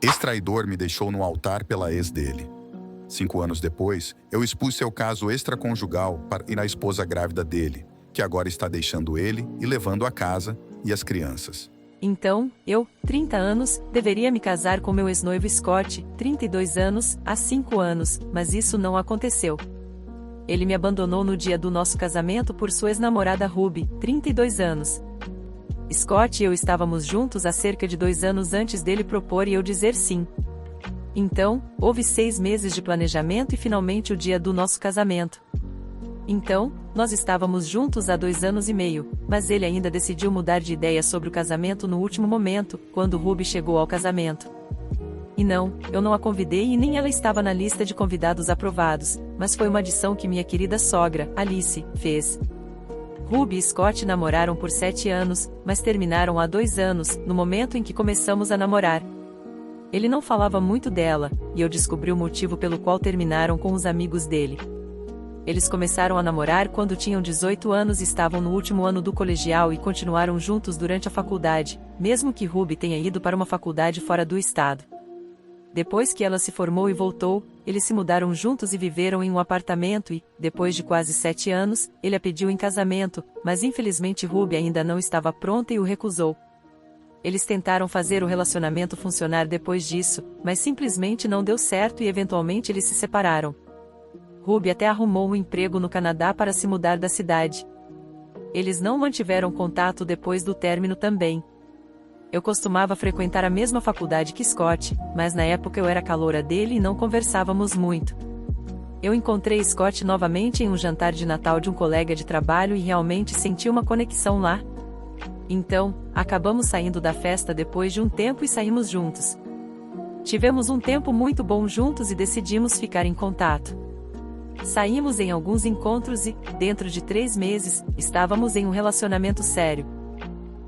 Ex-traidor me deixou no altar pela ex dele. 5 anos depois, eu expus seu caso extraconjugal e na esposa grávida dele, que agora está deixando ele e levando a casa e as crianças. Então, eu, 30 anos, deveria me casar com meu ex-noivo Scott, 32 anos, há 5 anos, mas isso não aconteceu. Ele me abandonou no dia do nosso casamento por sua ex-namorada Ruby, 32 anos. Scott e eu estávamos juntos há cerca de 2 anos antes dele propor e eu dizer sim. Então, houve 6 meses de planejamento e finalmente o dia do nosso casamento. Então, nós estávamos juntos há 2 anos e meio, mas ele ainda decidiu mudar de ideia sobre o casamento no último momento, quando Ruby chegou ao casamento. E não, eu não a convidei e nem ela estava na lista de convidados aprovados, mas foi uma adição que minha querida sogra, Alice, fez. Ruby e Scott namoraram por 7 anos, mas terminaram há 2 anos, no momento em que começamos a namorar. Ele não falava muito dela, e eu descobri o motivo pelo qual terminaram com os amigos dele. Eles começaram a namorar quando tinham 18 anos e estavam no último ano do colegial e continuaram juntos durante a faculdade, mesmo que Ruby tenha ido para uma faculdade fora do estado. Depois que ela se formou e voltou, eles se mudaram juntos e viveram em um apartamento e, depois de quase 7 anos, ele a pediu em casamento, mas infelizmente Ruby ainda não estava pronta e o recusou. Eles tentaram fazer o relacionamento funcionar depois disso, mas simplesmente não deu certo e eventualmente eles se separaram. Ruby até arrumou um emprego no Canadá para se mudar da cidade. Eles não mantiveram contato depois do término também. Eu costumava frequentar a mesma faculdade que Scott, mas na época eu era caloura dele e não conversávamos muito. Eu encontrei Scott novamente em um jantar de Natal de um colega de trabalho e realmente senti uma conexão lá. Então, acabamos saindo da festa depois de um tempo e saímos juntos. Tivemos um tempo muito bom juntos e decidimos ficar em contato. Saímos em alguns encontros e, dentro de 3 meses, estávamos em um relacionamento sério.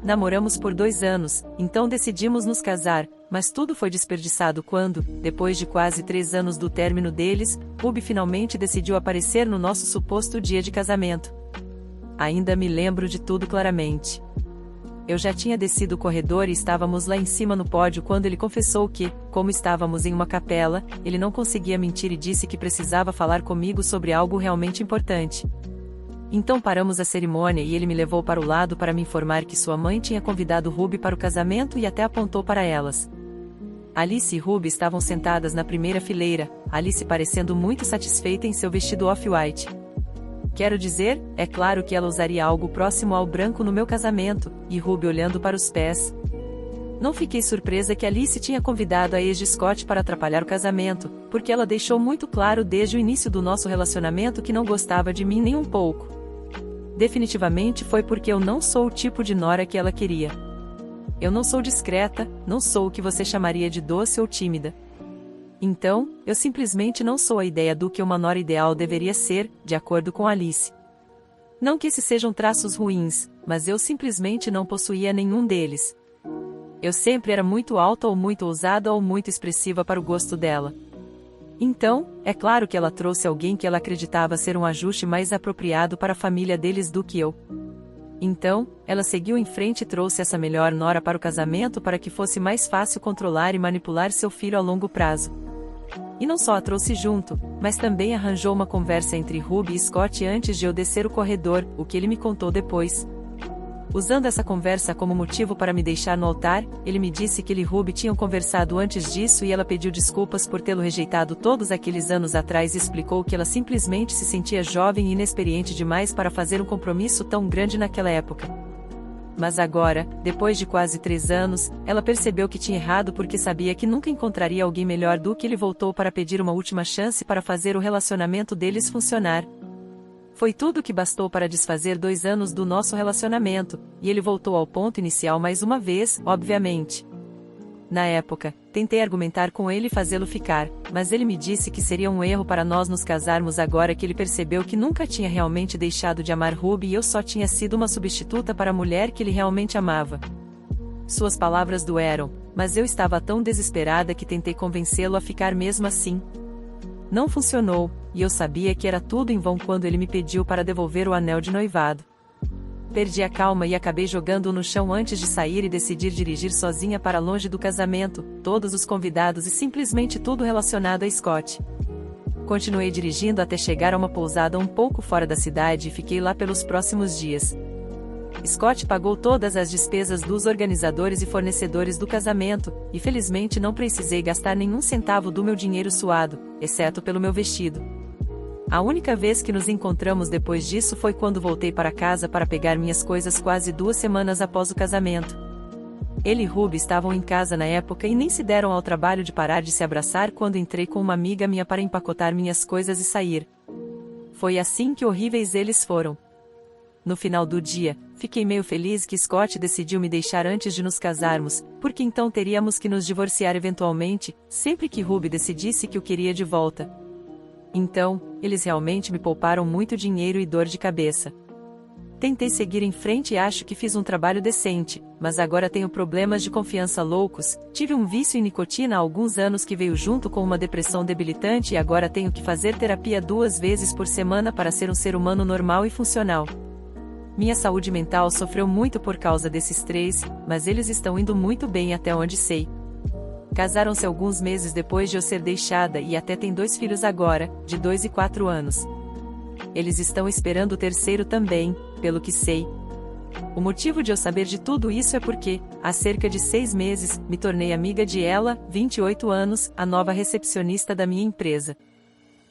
Namoramos por 2 anos, então decidimos nos casar, mas tudo foi desperdiçado quando, depois de quase 3 anos do término deles, Ruby finalmente decidiu aparecer no nosso suposto dia de casamento. Ainda me lembro de tudo claramente. Eu já tinha descido o corredor e estávamos lá em cima no pódio quando ele confessou que, como estávamos em uma capela, ele não conseguia mentir e disse que precisava falar comigo sobre algo realmente importante. Então paramos a cerimônia e ele me levou para o lado para me informar que sua mãe tinha convidado Ruby para o casamento e até apontou para elas. Alice e Ruby estavam sentadas na primeira fileira, Alice parecendo muito satisfeita em seu vestido off-white. Quero dizer, é claro que ela usaria algo próximo ao branco no meu casamento, e Ruby olhando para os pés. Não fiquei surpresa que Alice tinha convidado a ex de Scott para atrapalhar o casamento, porque ela deixou muito claro desde o início do nosso relacionamento que não gostava de mim nem um pouco. Definitivamente foi porque eu não sou o tipo de nora que ela queria. Eu não sou discreta, não sou o que você chamaria de doce ou tímida. Então, eu simplesmente não sou a ideia do que uma nora ideal deveria ser, de acordo com Alice. Não que esses sejam traços ruins, mas eu simplesmente não possuía nenhum deles. Eu sempre era muito alta ou muito ousada ou muito expressiva para o gosto dela. Então, é claro que ela trouxe alguém que ela acreditava ser um ajuste mais apropriado para a família deles do que eu. Então, ela seguiu em frente e trouxe essa melhor nora para o casamento para que fosse mais fácil controlar e manipular seu filho a longo prazo. E não só a trouxe junto, mas também arranjou uma conversa entre Ruby e Scott antes de eu descer o corredor, o que ele me contou depois. Usando essa conversa como motivo para me deixar no altar, ele me disse que ele e Ruby tinham conversado antes disso e ela pediu desculpas por tê-lo rejeitado todos aqueles anos atrás e explicou que ela simplesmente se sentia jovem e inexperiente demais para fazer um compromisso tão grande naquela época. Mas agora, depois de quase 3 anos, ela percebeu que tinha errado porque sabia que nunca encontraria alguém melhor do que ele voltou para pedir uma última chance para fazer o relacionamento deles funcionar. Foi tudo que bastou para desfazer 2 anos do nosso relacionamento, e ele voltou ao ponto inicial mais uma vez, obviamente. Na época, tentei argumentar com ele e fazê-lo ficar, mas ele me disse que seria um erro para nós nos casarmos agora que ele percebeu que nunca tinha realmente deixado de amar Ruby e eu só tinha sido uma substituta para a mulher que ele realmente amava. Suas palavras doeram, mas eu estava tão desesperada que tentei convencê-lo a ficar mesmo assim. Não funcionou, e eu sabia que era tudo em vão quando ele me pediu para devolver o anel de noivado. Perdi a calma e acabei jogando-o no chão antes de sair e decidir dirigir sozinha para longe do casamento, todos os convidados e simplesmente tudo relacionado a Scott. Continuei dirigindo até chegar a uma pousada um pouco fora da cidade e fiquei lá pelos próximos dias. Scott pagou todas as despesas dos organizadores e fornecedores do casamento, e felizmente não precisei gastar nenhum centavo do meu dinheiro suado, exceto pelo meu vestido. A única vez que nos encontramos depois disso foi quando voltei para casa para pegar minhas coisas quase 2 semanas após o casamento. Ele e Ruby estavam em casa na época e nem se deram ao trabalho de parar de se abraçar quando entrei com uma amiga minha para empacotar minhas coisas e sair. Foi assim que horríveis eles foram. No final do dia, fiquei meio feliz que Scott decidiu me deixar antes de nos casarmos, porque então teríamos que nos divorciar eventualmente, sempre que Ruby decidisse que o queria de volta. Então, eles realmente me pouparam muito dinheiro e dor de cabeça. Tentei seguir em frente e acho que fiz um trabalho decente, mas agora tenho problemas de confiança loucos, tive um vício em nicotina há alguns anos que veio junto com uma depressão debilitante e agora tenho que fazer terapia 2 vezes por semana para ser um ser humano normal e funcional. Minha saúde mental sofreu muito por causa desses 3, mas eles estão indo muito bem até onde sei. Casaram-se alguns meses depois de eu ser deixada e até têm 2 filhos agora, de 2 e 4 anos. Eles estão esperando o 3º também, pelo que sei. O motivo de eu saber de tudo isso é porque, há cerca de 6 meses, me tornei amiga de ela, 28 anos, a nova recepcionista da minha empresa.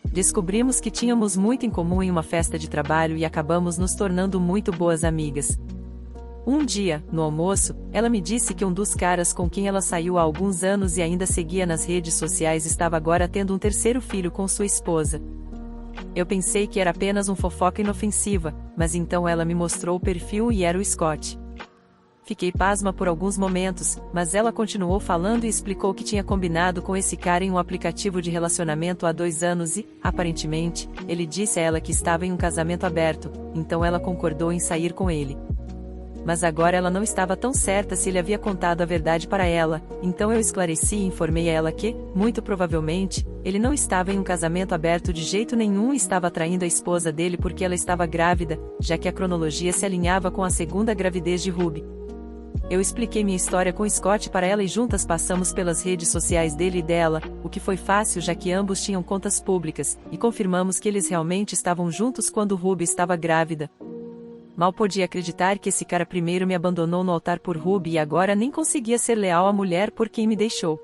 Descobrimos que tínhamos muito em comum em uma festa de trabalho e acabamos nos tornando muito boas amigas. Um dia, no almoço, ela me disse que um dos caras com quem ela saiu há alguns anos e ainda seguia nas redes sociais estava agora tendo um 3º filho com sua esposa. Eu pensei que era apenas um fofoca inofensiva, mas então ela me mostrou o perfil e era o Scott. Fiquei pasma por alguns momentos, mas ela continuou falando e explicou que tinha combinado com esse cara em um aplicativo de relacionamento há 2 anos e, aparentemente, ele disse a ela que estava em um casamento aberto, então ela concordou em sair com ele. Mas agora ela não estava tão certa se ele havia contado a verdade para ela, então eu esclareci e informei a ela que, muito provavelmente, ele não estava em um casamento aberto de jeito nenhum e estava traindo a esposa dele porque ela estava grávida, já que a cronologia se alinhava com a 2ª gravidez de Ruby. Eu expliquei minha história com Scott para ela e juntas passamos pelas redes sociais dele e dela, o que foi fácil já que ambos tinham contas públicas, e confirmamos que eles realmente estavam juntos quando Ruby estava grávida. Mal podia acreditar que esse cara primeiro me abandonou no altar por Ruby e agora nem conseguia ser leal à mulher por quem me deixou.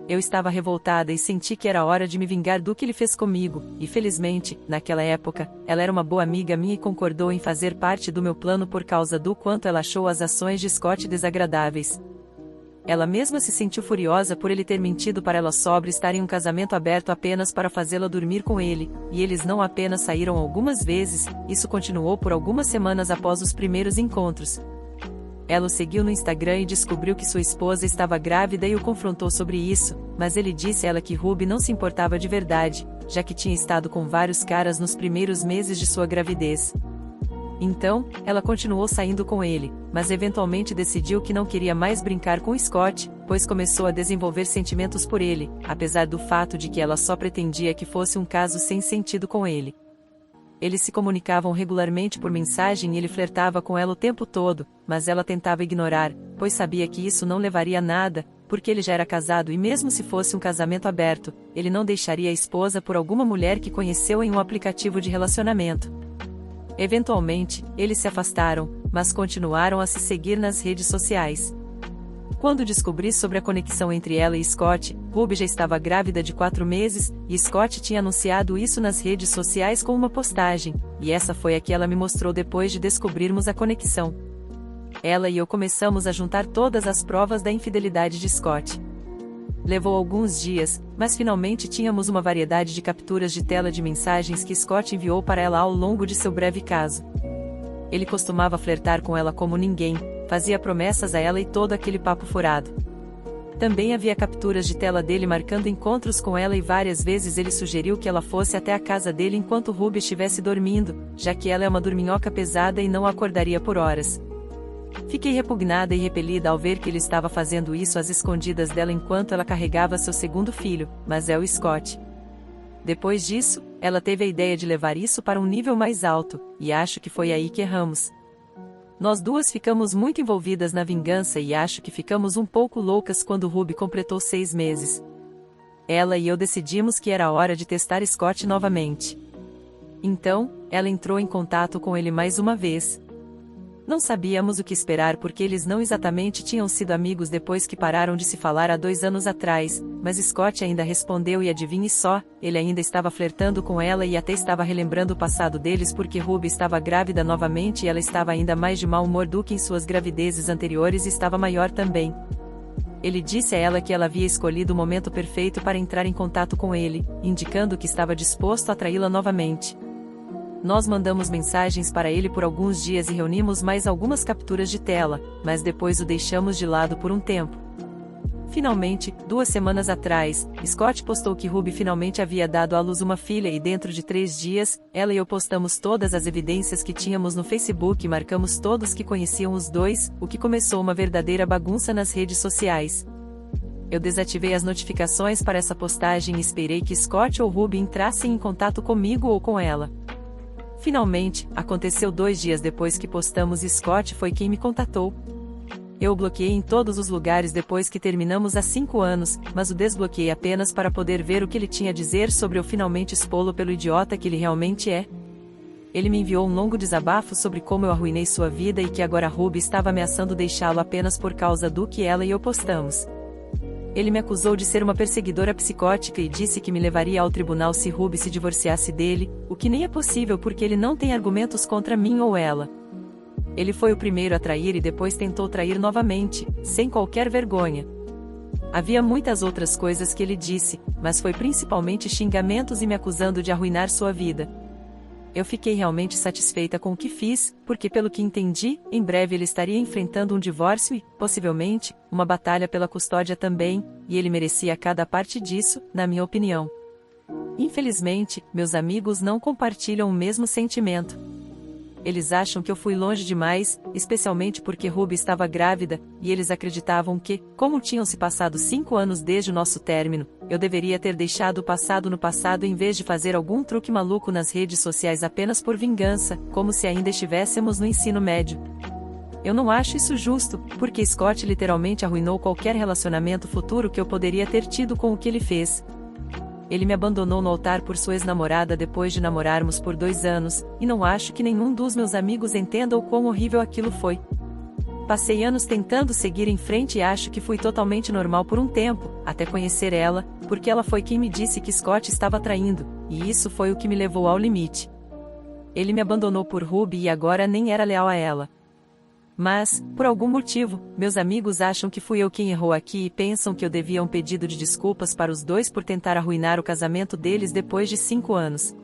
Eu estava revoltada e senti que era hora de me vingar do que ele fez comigo, e felizmente, naquela época, ela era uma boa amiga minha e concordou em fazer parte do meu plano por causa do quanto ela achou as ações de Scott desagradáveis. Ela mesma se sentiu furiosa por ele ter mentido para ela sobre estar em um casamento aberto apenas para fazê-la dormir com ele, e eles não apenas saíram algumas vezes, isso continuou por algumas semanas após os primeiros encontros. Ela o seguiu no Instagram e descobriu que sua esposa estava grávida e o confrontou sobre isso, mas ele disse a ela que Ruby não se importava de verdade, já que tinha estado com vários caras nos primeiros meses de sua gravidez. Então, ela continuou saindo com ele, mas eventualmente decidiu que não queria mais brincar com Scott, pois começou a desenvolver sentimentos por ele, apesar do fato de que ela só pretendia que fosse um caso sem sentido com ele. Eles se comunicavam regularmente por mensagem e ele flertava com ela o tempo todo, mas ela tentava ignorar, pois sabia que isso não levaria a nada, porque ele já era casado e mesmo se fosse um casamento aberto, ele não deixaria a esposa por alguma mulher que conheceu em um aplicativo de relacionamento. Eventualmente, eles se afastaram, mas continuaram a se seguir nas redes sociais. Quando descobri sobre a conexão entre ela e Scott, Ruby já estava grávida de 4 meses, e Scott tinha anunciado isso nas redes sociais com uma postagem, e essa foi a que ela me mostrou depois de descobrirmos a conexão. Ela e eu começamos a juntar todas as provas da infidelidade de Scott. Levou alguns dias, mas finalmente tínhamos uma variedade de capturas de tela de mensagens que Scott enviou para ela ao longo de seu breve caso. Ele costumava flertar com ela como ninguém, fazia promessas a ela e todo aquele papo furado. Também havia capturas de tela dele marcando encontros com ela e várias vezes ele sugeriu que ela fosse até a casa dele enquanto Ruby estivesse dormindo, já que ela é uma dorminhoca pesada e não a acordaria por horas. Fiquei repugnada e repelida ao ver que ele estava fazendo isso às escondidas dela enquanto ela carregava seu 2º filho, mas é o Scott. Depois disso, ela teve a ideia de levar isso para um nível mais alto, e acho que foi aí que erramos. Nós duas ficamos muito envolvidas na vingança e acho que ficamos um pouco loucas quando Ruby completou 6 meses. Ela e eu decidimos que era hora de testar Scott novamente. Então, ela entrou em contato com ele mais uma vez. Não sabíamos o que esperar porque eles não exatamente tinham sido amigos depois que pararam de se falar há 2 anos atrás, mas Scott ainda respondeu e adivinhe só, ele ainda estava flertando com ela e até estava relembrando o passado deles porque Ruby estava grávida novamente e ela estava ainda mais de mau humor do que em suas gravidezes anteriores e estava maior também. Ele disse a ela que ela havia escolhido o momento perfeito para entrar em contato com ele, indicando que estava disposto a atraí-la novamente. Nós mandamos mensagens para ele por alguns dias e reunimos mais algumas capturas de tela, mas depois o deixamos de lado por um tempo. Finalmente, 2 semanas atrás, Scott postou que Ruby finalmente havia dado à luz uma filha e dentro de 3 dias, ela e eu postamos todas as evidências que tínhamos no Facebook e marcamos todos que conheciam os dois, o que começou uma verdadeira bagunça nas redes sociais. Eu desativei as notificações para essa postagem e esperei que Scott ou Ruby entrassem em contato comigo ou com ela. Finalmente, aconteceu 2 dias depois que postamos e Scott foi quem me contatou. Eu o bloqueei em todos os lugares depois que terminamos há 5 anos, mas o desbloqueei apenas para poder ver o que ele tinha a dizer sobre eu finalmente expô-lo pelo idiota que ele realmente é. Ele me enviou um longo desabafo sobre como eu arruinei sua vida e que agora Ruby estava ameaçando deixá-lo apenas por causa do que ela e eu postamos. Ele me acusou de ser uma perseguidora psicótica e disse que me levaria ao tribunal se Ruby se divorciasse dele, o que nem é possível porque ele não tem argumentos contra mim ou ela. Ele foi o primeiro a trair e depois tentou trair novamente, sem qualquer vergonha. Havia muitas outras coisas que ele disse, mas foi principalmente xingamentos e me acusando de arruinar sua vida. Eu fiquei realmente satisfeita com o que fiz, porque pelo que entendi, em breve ele estaria enfrentando um divórcio e, possivelmente, uma batalha pela custódia também, e ele merecia cada parte disso, na minha opinião. Infelizmente, meus amigos não compartilham o mesmo sentimento. Eles acham que eu fui longe demais, especialmente porque Ruby estava grávida, e eles acreditavam que, como tinham se passado 5 anos desde o nosso término, eu deveria ter deixado o passado no passado em vez de fazer algum truque maluco nas redes sociais apenas por vingança, como se ainda estivéssemos no ensino médio. Eu não acho isso justo, porque Scott literalmente arruinou qualquer relacionamento futuro que eu poderia ter tido com o que ele fez. Ele me abandonou no altar por sua ex-namorada depois de namorarmos por 2 anos, e não acho que nenhum dos meus amigos entenda o quão horrível aquilo foi. Passei anos tentando seguir em frente e acho que fui totalmente normal por um tempo, até conhecer ela, porque ela foi quem me disse que Scott estava traindo, e isso foi o que me levou ao limite. Ele me abandonou por Ruby e agora nem era leal a ela. Mas, por algum motivo, meus amigos acham que fui eu quem errou aqui e pensam que eu devia um pedido de desculpas para os dois por tentar arruinar o casamento deles depois de 5 anos.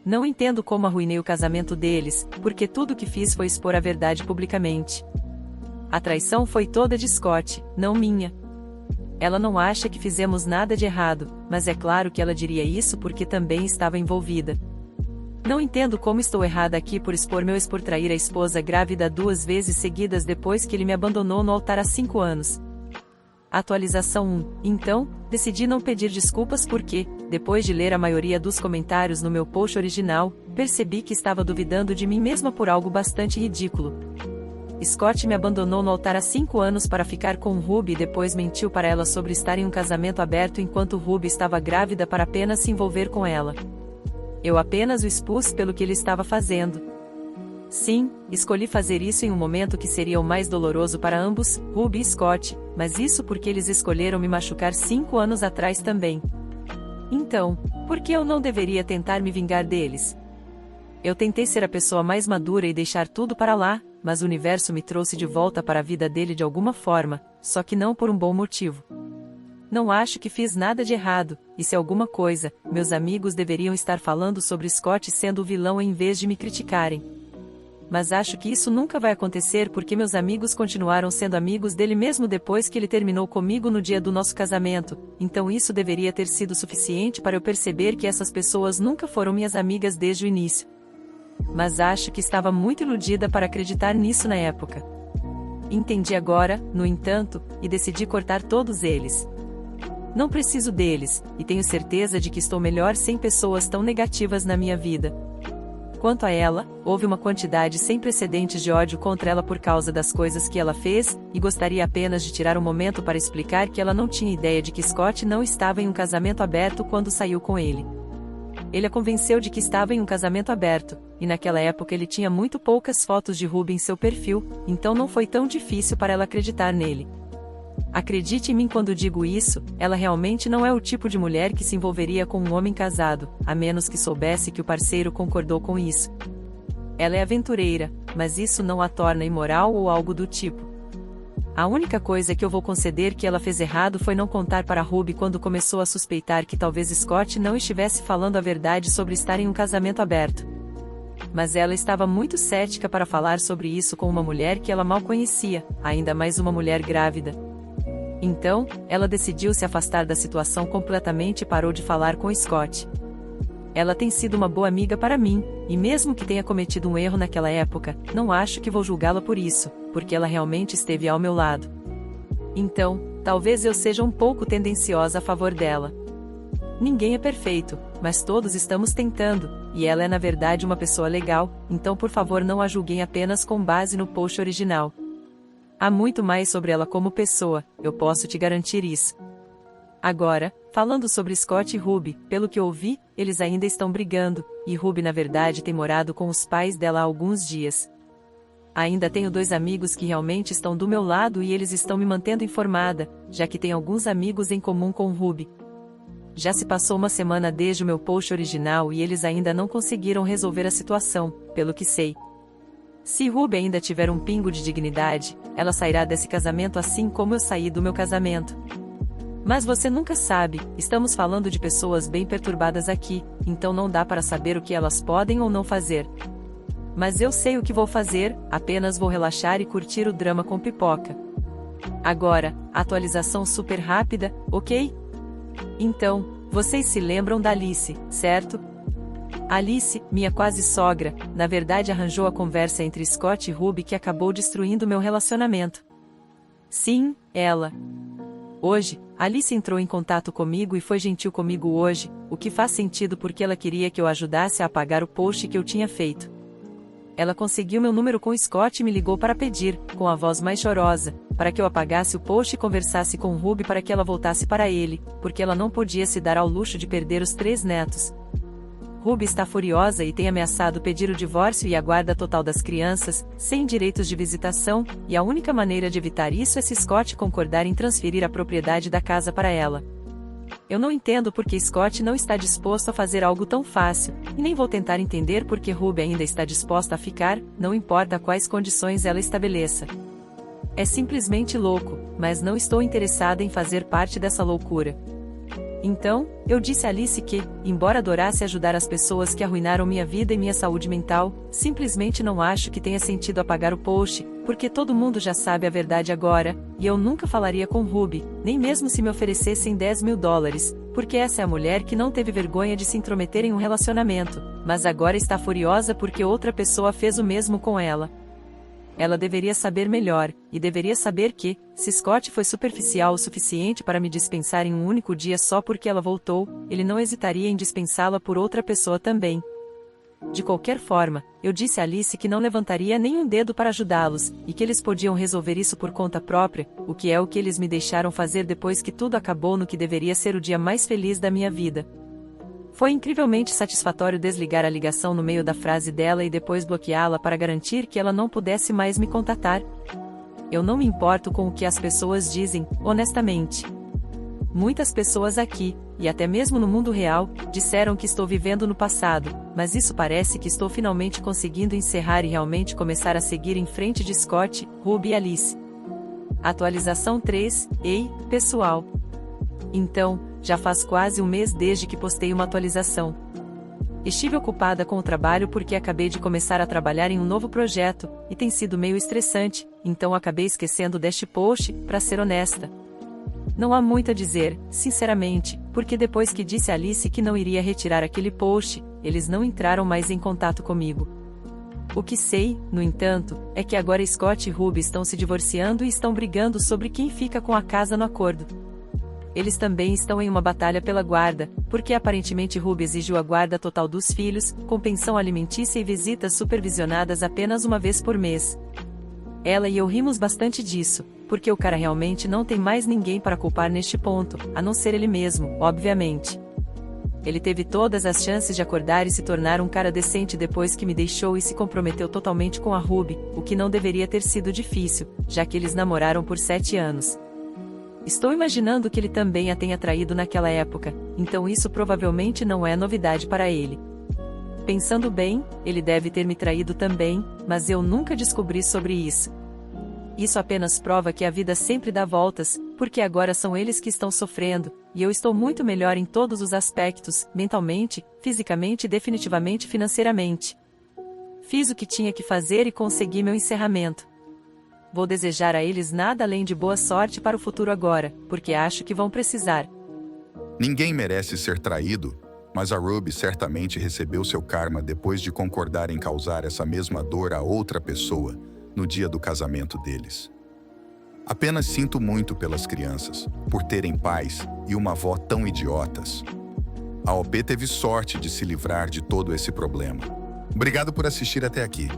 Não entendo como arruinei o casamento deles, porque tudo que fiz foi expor a verdade publicamente. A traição foi toda de Scott, não minha. Ela não acha que fizemos nada de errado, mas é claro que ela diria isso porque também estava envolvida. Não entendo como estou errada aqui por expor meu ex por trair a esposa grávida 2 vezes seguidas depois que ele me abandonou no altar há 5 anos. Atualização 1. Então, decidi não pedir desculpas porque, depois de ler a maioria dos comentários no meu post original, percebi que estava duvidando de mim mesma por algo bastante ridículo. Scott me abandonou no altar há 5 anos para ficar com Ruby e depois mentiu para ela sobre estar em um casamento aberto enquanto Ruby estava grávida para apenas se envolver com ela. Eu apenas o expus pelo que ele estava fazendo. Sim, escolhi fazer isso em um momento que seria o mais doloroso para ambos, Ruby e Scott, mas isso porque eles escolheram me machucar 5 anos atrás também. Então, por que eu não deveria tentar me vingar deles? Eu tentei ser a pessoa mais madura e deixar tudo para lá, mas o universo me trouxe de volta para a vida dele de alguma forma, só que não por um bom motivo. Não acho que fiz nada de errado, e se alguma coisa, meus amigos deveriam estar falando sobre Scott sendo o vilão em vez de me criticarem. Mas acho que isso nunca vai acontecer porque meus amigos continuaram sendo amigos dele mesmo depois que ele terminou comigo no dia do nosso casamento, então isso deveria ter sido suficiente para eu perceber que essas pessoas nunca foram minhas amigas desde o início. Mas acho que estava muito iludida para acreditar nisso na época. Entendi agora, no entanto, e decidi cortar todos eles. Não preciso deles, e tenho certeza de que estou melhor sem pessoas tão negativas na minha vida. Quanto a ela, houve uma quantidade sem precedentes de ódio contra ela por causa das coisas que ela fez, e gostaria apenas de tirar um momento para explicar que ela não tinha ideia de que Scott não estava em um casamento aberto quando saiu com ele. Ele a convenceu de que estava em um casamento aberto, e naquela época ele tinha muito poucas fotos de Ruby em seu perfil, então não foi tão difícil para ela acreditar nele. Acredite em mim quando digo isso, ela realmente não é o tipo de mulher que se envolveria com um homem casado, a menos que soubesse que o parceiro concordou com isso. Ela é aventureira, mas isso não a torna imoral ou algo do tipo. A única coisa que eu vou conceder que ela fez errado foi não contar para Ruby quando começou a suspeitar que talvez Scott não estivesse falando a verdade sobre estar em um casamento aberto. Mas ela estava muito cética para falar sobre isso com uma mulher que ela mal conhecia, ainda mais uma mulher grávida. Então, ela decidiu se afastar da situação completamente e parou de falar com Scott. Ela tem sido uma boa amiga para mim, e mesmo que tenha cometido um erro naquela época, não acho que vou julgá-la por isso, porque ela realmente esteve ao meu lado. Então, talvez eu seja um pouco tendenciosa a favor dela. Ninguém é perfeito, mas todos estamos tentando, e ela é na verdade uma pessoa legal, então por favor não a julguem apenas com base no post original. Há muito mais sobre ela como pessoa, eu posso te garantir isso. Agora, falando sobre Scott e Ruby, pelo que ouvi, eles ainda estão brigando, e Ruby na verdade tem morado com os pais dela há alguns dias. Ainda tenho 2 amigos que realmente estão do meu lado e eles estão me mantendo informada, já que tem alguns amigos em comum com Ruby. Já se passou uma semana desde o meu post original e eles ainda não conseguiram resolver a situação, pelo que sei. Se Ruby ainda tiver um pingo de dignidade, ela sairá desse casamento assim como eu saí do meu casamento. Mas você nunca sabe, estamos falando de pessoas bem perturbadas aqui, então não dá para saber o que elas podem ou não fazer. Mas eu sei o que vou fazer, apenas vou relaxar e curtir o drama com pipoca. Agora, atualização super rápida, ok? Então, vocês se lembram da Alice, certo? Alice, minha quase sogra, na verdade arranjou a conversa entre Scott e Ruby que acabou destruindo meu relacionamento. Sim, ela. Hoje, Alice entrou em contato comigo e foi gentil comigo hoje, o que faz sentido porque ela queria que eu ajudasse a apagar o post que eu tinha feito. Ela conseguiu meu número com Scott e me ligou para pedir, com a voz mais chorosa, para que eu apagasse o post e conversasse com Ruby para que ela voltasse para ele, porque ela não podia se dar ao luxo de perder os 3 netos. Ruby está furiosa e tem ameaçado pedir o divórcio e a guarda total das crianças, sem direitos de visitação, e a única maneira de evitar isso é se Scott concordar em transferir a propriedade da casa para ela. Eu não entendo por que Scott não está disposto a fazer algo tão fácil, e nem vou tentar entender por que Ruby ainda está disposta a ficar, não importa quais condições ela estabeleça. É simplesmente louco, mas não estou interessada em fazer parte dessa loucura. Então, eu disse a Alice que, embora adorasse ajudar as pessoas que arruinaram minha vida e minha saúde mental, simplesmente não acho que tenha sentido apagar o post, porque todo mundo já sabe a verdade agora, e eu nunca falaria com Ruby, nem mesmo se me oferecessem $10.000, porque essa é a mulher que não teve vergonha de se intrometer em um relacionamento, mas agora está furiosa porque outra pessoa fez o mesmo com ela. Ela deveria saber melhor, e deveria saber que, se Scott foi superficial o suficiente para me dispensar em um único dia só porque ela voltou, ele não hesitaria em dispensá-la por outra pessoa também. De qualquer forma, eu disse a Alice que não levantaria nenhum dedo para ajudá-los, e que eles podiam resolver isso por conta própria, o que é o que eles me deixaram fazer depois que tudo acabou no que deveria ser o dia mais feliz da minha vida. Foi incrivelmente satisfatório desligar a ligação no meio da frase dela e depois bloqueá-la para garantir que ela não pudesse mais me contatar. Eu não me importo com o que as pessoas dizem, honestamente. Muitas pessoas aqui, e até mesmo no mundo real, disseram que estou vivendo no passado, mas isso parece que estou finalmente conseguindo encerrar e realmente começar a seguir em frente de Scott, Ruby e Alice. Atualização 3, ei, pessoal. Então, já faz quase um mês desde que postei uma atualização. Estive ocupada com o trabalho porque acabei de começar a trabalhar em um novo projeto, e tem sido meio estressante, então acabei esquecendo deste post, para ser honesta. Não há muito a dizer, sinceramente, porque depois que disse a Alice que não iria retirar aquele post, eles não entraram mais em contato comigo. O que sei, no entanto, é que agora Scott e Ruby estão se divorciando e estão brigando sobre quem fica com a casa no acordo. Eles também estão em uma batalha pela guarda, porque aparentemente Ruby exigiu a guarda total dos filhos, com pensão alimentícia e visitas supervisionadas apenas uma vez por mês. Ela e eu rimos bastante disso, porque o cara realmente não tem mais ninguém para culpar neste ponto, a não ser ele mesmo, obviamente. Ele teve todas as chances de acordar e se tornar um cara decente depois que me deixou e se comprometeu totalmente com a Ruby, o que não deveria ter sido difícil, já que eles namoraram por 7 anos. Estou imaginando que ele também a tenha traído naquela época, então isso provavelmente não é novidade para ele. Pensando bem, ele deve ter me traído também, mas eu nunca descobri sobre isso. Isso apenas prova que a vida sempre dá voltas, porque agora são eles que estão sofrendo, e eu estou muito melhor em todos os aspectos, mentalmente, fisicamente e definitivamente financeiramente. Fiz o que tinha que fazer e consegui meu encerramento. Vou desejar a eles nada além de boa sorte para o futuro agora, porque acho que vão precisar. Ninguém merece ser traído, mas a Ruby certamente recebeu seu karma depois de concordar em causar essa mesma dor a outra pessoa no dia do casamento deles. Apenas sinto muito pelas crianças, por terem pais e uma avó tão idiotas. A OP teve sorte de se livrar de todo esse problema. Obrigado por assistir até aqui.